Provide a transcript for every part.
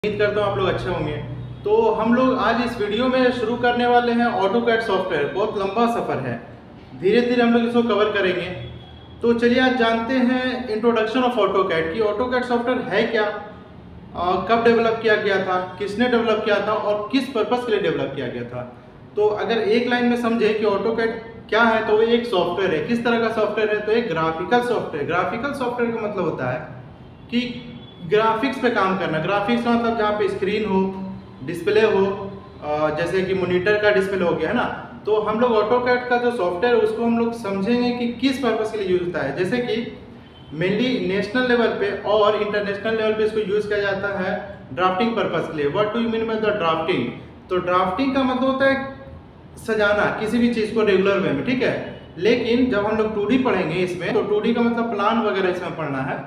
उम्मीद करता हूँ आप लोग अच्छे होंगे। तो हम लोग आज इस वीडियो में शुरू करने वाले हैं ऑटोकैड सॉफ्टवेयर। बहुत लंबा सफ़र है, धीरे धीरे हम लोग इसको कवर करेंगे। तो चलिए आज जानते हैं इंट्रोडक्शन ऑफ ऑटोकैड कि ऑटोकैड सॉफ्टवेयर है क्या, कब डेवलप किया गया था, किसने डेवलप किया था और किस पर्पज़ के लिए डेवलप किया गया था। तो अगर एक लाइन में समझे कि ऑटोकैड क्या है तो वो एक सॉफ्टवेयर है। किस तरह का सॉफ्टवेयर है? तो एक ग्राफिकल सॉफ्टवेयर। ग्राफिकल सॉफ्टवेयर का मतलब होता है कि ग्राफिक्स पे काम करना। ग्राफिक्स का मतलब जहाँ पे स्क्रीन हो, डिस्प्ले हो, जैसे कि मॉनिटर का डिस्प्ले हो गया है ना। तो हम लोग ऑटोकैड का जो सॉफ्टवेयर है उसको हम लोग समझेंगे कि किस पर्पज़ के लिए यूज होता है। जैसे कि मेनली नेशनल लेवल पे और इंटरनेशनल लेवल पे इसको यूज़ किया जाता है ड्राफ्टिंग पर्पज़ के लिए। What do you mean by the drafting? तो ड्राफ्टिंग का मतलब होता है सजाना किसी भी चीज़ को रेगुलर वे में, ठीक है। लेकिन जब हम लोग 2D पढ़ेंगे इसमें, तो 2D का मतलब प्लान वगैरह इसमें पढ़ना है।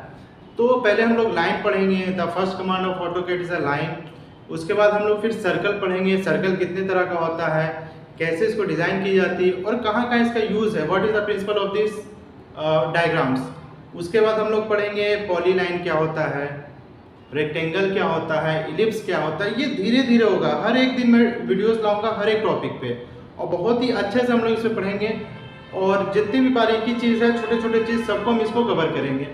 तो पहले हम लोग लाइन पढ़ेंगे, the first command of AutoCAD is a line. उसके बाद हम लोग फिर सर्कल पढ़ेंगे, सर्कल कितने तरह का होता है, कैसे इसको डिज़ाइन की जाती है और कहाँ कहाँ इसका यूज़ है, what is the principle of this diagrams. उसके बाद हम लोग पढ़ेंगे पॉलीलाइन क्या होता है, रेक्टेंगल क्या होता है, इलिप्स क्या होता है। ये धीरे धीरे होगा, हर एक दिन मैं वीडियोस लाऊंगा हर एक टॉपिक पे और बहुत ही अच्छे से हम लोग इसे पढ़ेंगे। और जितनी भी बारीकी चीज़ है, छोटे छोटे चीज़ सबको हम इसको कवर करेंगे।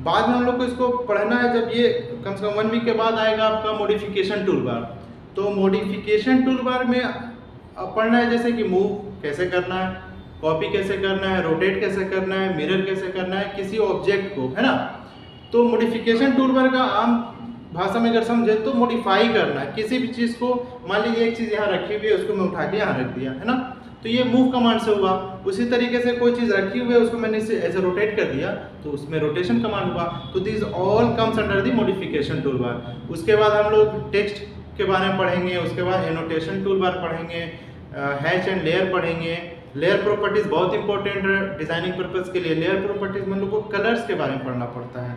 बाद में हम लोग को इसको पढ़ना है जब ये कम से कम 1 वीक के बाद आएगा आपका मॉडिफिकेशन टूल बार। तो मॉडिफिकेशन टूल बार में पढ़ना है जैसे कि मूव कैसे करना है, कॉपी कैसे करना है, रोटेट कैसे करना है, मिरर कैसे करना है किसी ऑब्जेक्ट को, है ना। तो मॉडिफिकेशन टूल बार का आम भाषा में अगर समझे तो मॉडिफाई करना है किसी भी चीज़ को। मान लीजिए एक चीज़ यहाँ रखी हुई है, उसको मैं उठा के यहाँ रख दिया, है ना। तो ये मूव कमांड से हुआ। उसी तरीके से कोई चीज़ रखी हुई है, उसको मैंने ऐसे रोटेट कर दिया तो उसमें रोटेशन कमांड हुआ। तो this all comes under the modification tool bar. उसके बाद हम लोग टेक्स्ट के बारे में पढ़ेंगे, उसके बाद एनोटेशन टूल बार पढ़ेंगे, हैच एंड लेयर पढ़ेंगे। लेयर प्रॉपर्टीज बहुत इंपॉर्टेंट है डिजाइनिंग पर्पज के लिए। लेयर प्रॉपर्टीज में लोग को कलर्स के बारे में पढ़ना पड़ता है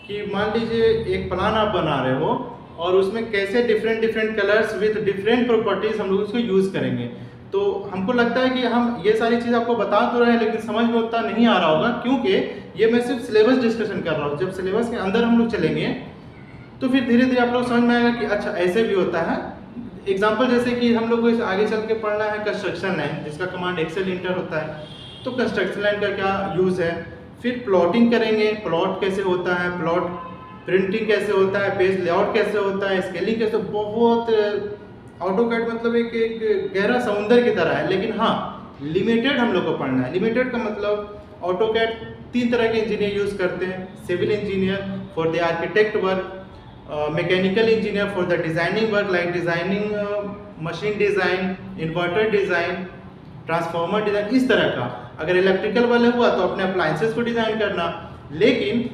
कि मान लीजिए एक प्लान आप बना रहे हो और उसमें कैसे different different colours with different properties हम लोग उसको यूज़ करेंगे। तो हमको लगता है कि हम ये सारी चीज़ आपको बता तो रहे हैं लेकिन समझ में उतना नहीं आ रहा होगा, क्योंकि ये मैं सिर्फ सिलेबस डिस्कशन कर रहा हूँ। जब सिलेबस के अंदर हम लोग चलेंगे तो फिर धीरे धीरे आप लोग समझ में आएगा कि अच्छा ऐसे भी होता है। एग्जाम्पल जैसे कि हम लोग को आगे चल के पढ़ना है कंस्ट्रक्शन लाइन, जिसका कमांड एक्सेल इंटर होता है। तो कंस्ट्रक्शन लाइन का क्या यूज़ है। फिर प्लॉटिंग करेंगे, प्लॉट कैसे होता है, प्लॉट प्रिंटिंग कैसे होता है, पेज लेआउट कैसे होता है, स्केलिंग कैसे। बहुत ऑटोकैड मतलब एक गहरा समुंदर की तरह है, लेकिन हाँ लिमिटेड हम लोग को पढ़ना है। लिमिटेड का मतलब ऑटोकैड 3 तरह के इंजीनियर यूज़ करते हैं। Civil engineer for the architect work, mechanical engineer for the designing work like designing machine design, inverter design, transformer design, इस तरह का। अगर इलेक्ट्रिकल वाले हुआ तो अपने अप्लायंसेस को डिज़ाइन करना। लेकिन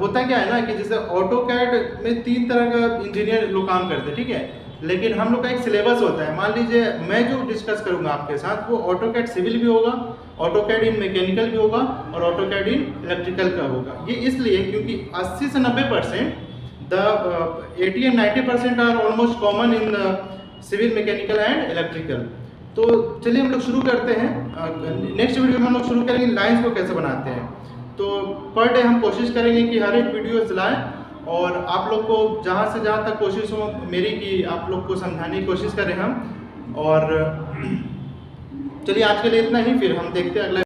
होता क्या है ना कि जैसे ऑटोकैड में 3 तरह का इंजीनियर लोग काम करते हैं, ठीक है। लेकिन हम लोग का एक सिलेबस होता है। मान लीजिए मैं जो डिस्कस करूंगा आपके साथ वो ऑटोकैड सिविल भी होगा, ऑटोकैड इन मैकेनिकल भी होगा और ऑटोकैड इन इलेक्ट्रिकल का होगा। ये इसलिए क्योंकि 80 से 90% the 80 and 90% are almost common in civil, mechanical and electrical. तो चलिए हम लोग शुरू करते हैं। नेक्स्ट वीडियो में हम लोग शुरू करेंगे लाइन्स को कैसे बनाते हैं। तो पर डे हम कोशिश करेंगे कि हर एक वीडियो चलाएं और आप लोग को जहाँ से जहाँ तक कोशिश हो मेरी कि आप लोग को समझाने की कोशिश करें हम। और चलिए आज के लिए इतना ही, फिर हम देखते हैं अगला